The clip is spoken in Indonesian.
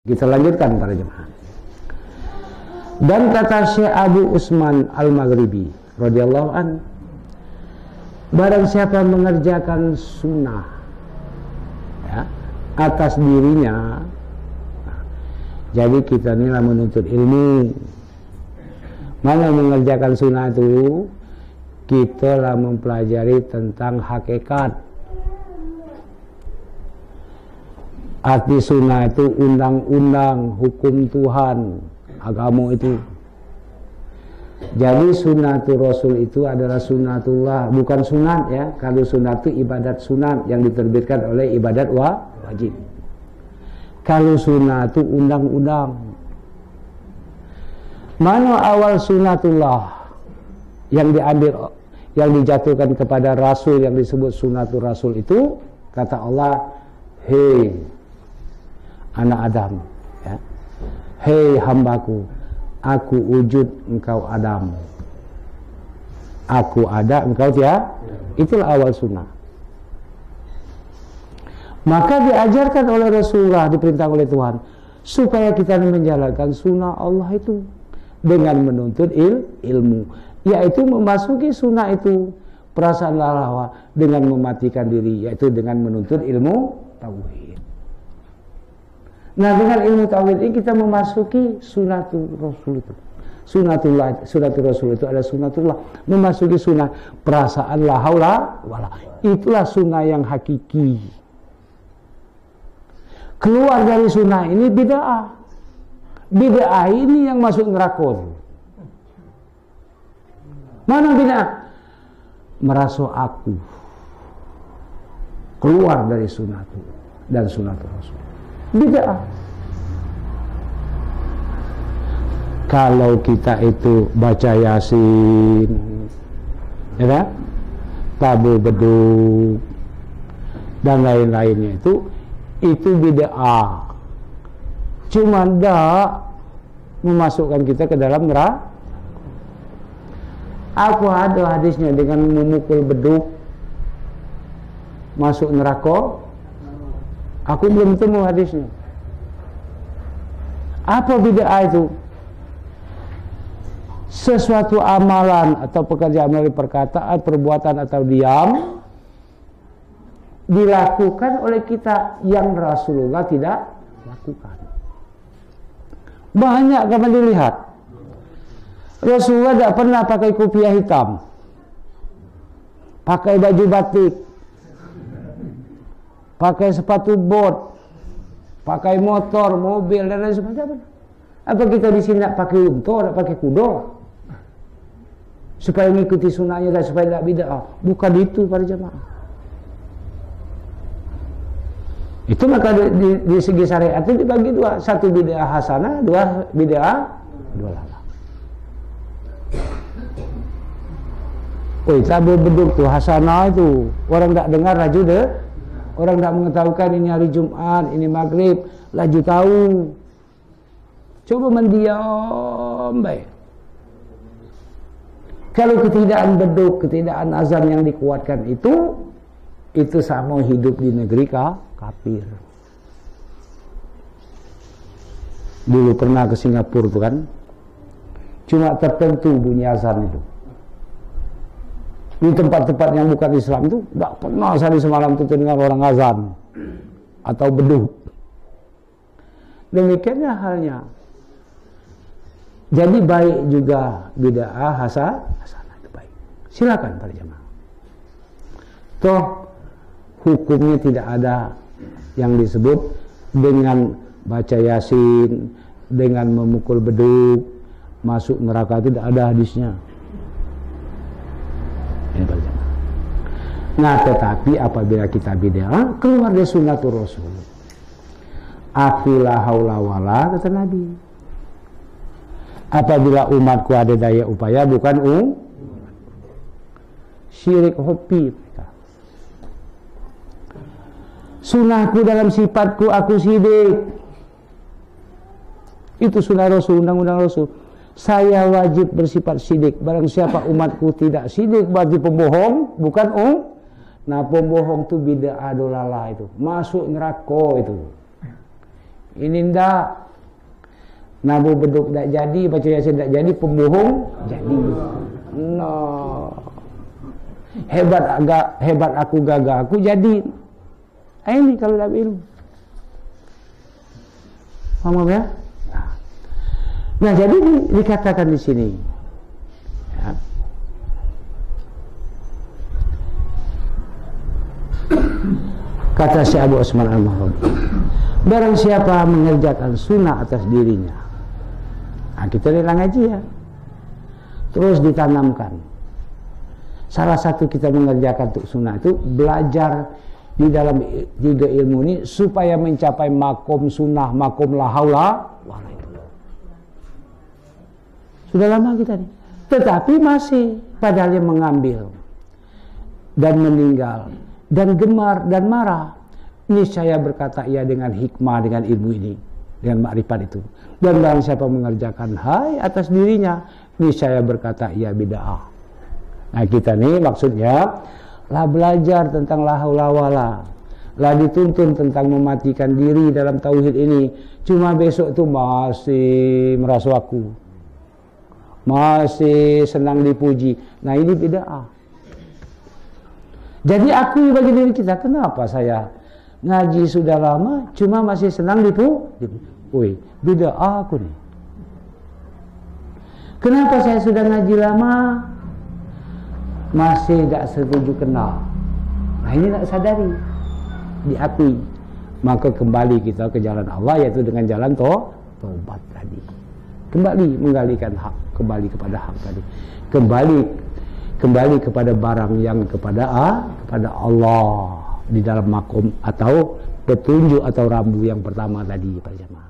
Kita lanjutkan para jemaah. Dan kata Syekh Abu Usman Al-Maghribi radhiyallahu an, barang siapa mengerjakan sunnah ya, atas dirinya, jadi kita inilah menuntut ilmu. Mana mengerjakan sunnah itu, kita lah mempelajari tentang hakikat. Arti sunnah itu undang-undang, hukum Tuhan, agama itu. Jadi sunnatul Rasul itu adalah sunnatullah, bukan sunat ya. Kalau sunat itu ibadat sunat yang diterbitkan oleh ibadat wajib. Kalau sunnah itu undang-undang. Mana awal sunnatullah yang diambil, yang dijatuhkan kepada Rasul yang disebut sunnatul Rasul itu, kata Allah, hei anak Adam, ya. Hei hambaku, aku wujud, engkau Adam. Aku ada, engkau tiada. Itulah awal sunnah. Maka diajarkan oleh Rasulullah, diperintah oleh Tuhan, supaya kita menjalankan sunnah Allah itu dengan menuntut ilmu, yaitu memasuki sunnah itu perasaan lawa dengan mematikan diri, yaitu dengan menuntut ilmu tauhid. Nah, dengan ilmu tauhid ini kita memasuki sunnatul Rasul itu. Sunnatul Rasul itu adalah sunnatullah, memasuki sunnah perasaan la haula wala. Itulah sunnah yang hakiki. Keluar dari sunnah ini bid'ah. Bid'ah ini yang masuk neraka. Mana bid'ah? Merasa aku keluar dari sunnah itu dan sunnatul Rasul. Bid'ah. Kalau kita itu baca Yasin, ya kan? Tabu beduk dan lain-lainnya itu bid'ah. Cuma dak memasukkan kita ke dalam neraka. Aku ada hadisnya dengan memukul beduk masuk neraka. Aku belum temu hadisnya. Apa bid'ah itu? Sesuatu amalan atau pekerjaan melalui perkataan, perbuatan atau diam dilakukan oleh kita yang Rasulullah tidak lakukan. Banyak kamu dilihat. Rasulullah tidak pernah pakai kopiah hitam, pakai baju batik, pakai sepatu bot, pakai motor, mobil dan lain sebagainya. Apa kita di sini nak pakai unta, nak pakai kuda, supaya mengikuti sunnahnya dan supaya tidak bid'ah? Bukan itu para jemaah. Itu maka di segi syariat itu dibagi dua, satu bid'ah hasanah, dua bid'ah dolalah. Oh, tabu beduk tuh hasanah itu orang tak dengar laju deh. Orang tak mengetahukan ini hari Jumat, ini maghrib, laju tahu. Coba mendiam baik. Kalau ketidakan beduk, ketidakan azan yang dikuatkan itu sama hidup di negeri kafir. Dulu pernah ke Singapura tuh kan, cuma tertentu bunyi azan itu. Di tempat-tempat yang bukan Islam itu tidak pernah saya semalam itu dengar orang azan atau beduk. Demikiannya halnya. Jadi baik juga bid'ah hasanah itu baik. Silakan para jemaah. Toh hukumnya tidak ada yang disebut dengan baca Yasin, dengan memukul beduk masuk neraka, tidak ada hadisnya. Nah, tetapi apabila kita bid'ah, keluar dari sunnatul Rasul. Aku la haula wala, kata Nabi. Apabila umatku ada daya upaya, bukan syirik hobi mereka. Sunnahku dalam sifatku, aku sidik. Itu sunnah Rasul, undang-undang Rasul. Saya wajib bersifat sidik. Barang siapa umatku tidak sidik, berarti pembohong, bukan Nah, pembohong itu bid'ah dolalah itu, masuk neraka itu. Ini ndak. Nabu beduk tak jadi, baca Yasin tak jadi, pembohong jadi. No. Hebat aku gagah, aku jadi. Ini kalau dalam ilmu. Paham ya? Nah, jadi dikatakan di sini. Ya. Kata Syekh Abu Osman Al-Maghribi, barang siapa mengerjakan sunnah atas dirinya. Nah, kita lihat ngaji ya. Terus ditanamkan. Salah satu kita mengerjakan untuk sunnah itu belajar di dalam 3 ilmu ini supaya mencapai makom sunnah, makom la haula wala quwwata. Sudah lama kita nih. Tetapi masih padahal yang mengambil dan meninggal dan gemar dan marah. Ini saya berkata ia dengan hikmah, dengan ilmu ini, dengan makrifat itu. Dan barang siapa mengerjakan hai atas dirinya, ini saya berkata ia bid'ah. Nah, kita nih maksudnya lah belajar tentang la haula wala, lah dituntun tentang mematikan diri dalam tauhid ini. Cuma besok tuh masih merasa aku, masih senang dipuji. Nah, ini bid'ah. Jadi akui bagi diri kita, kenapa saya ngaji sudah lama cuma masih senang dipuji? Bid'ah aku nih. Kenapa saya sudah ngaji lama masih tak setuju kenal? Nah, ini tak sadari, diakui. Maka kembali kita ke jalan Allah, yaitu dengan jalan taubat tadi. Kembali menggalikan hak, kembali kepada hak tadi. Kembali kepada barang yang kepada Allah di dalam makom atau petunjuk atau rambu yang pertama tadi, para jemaah.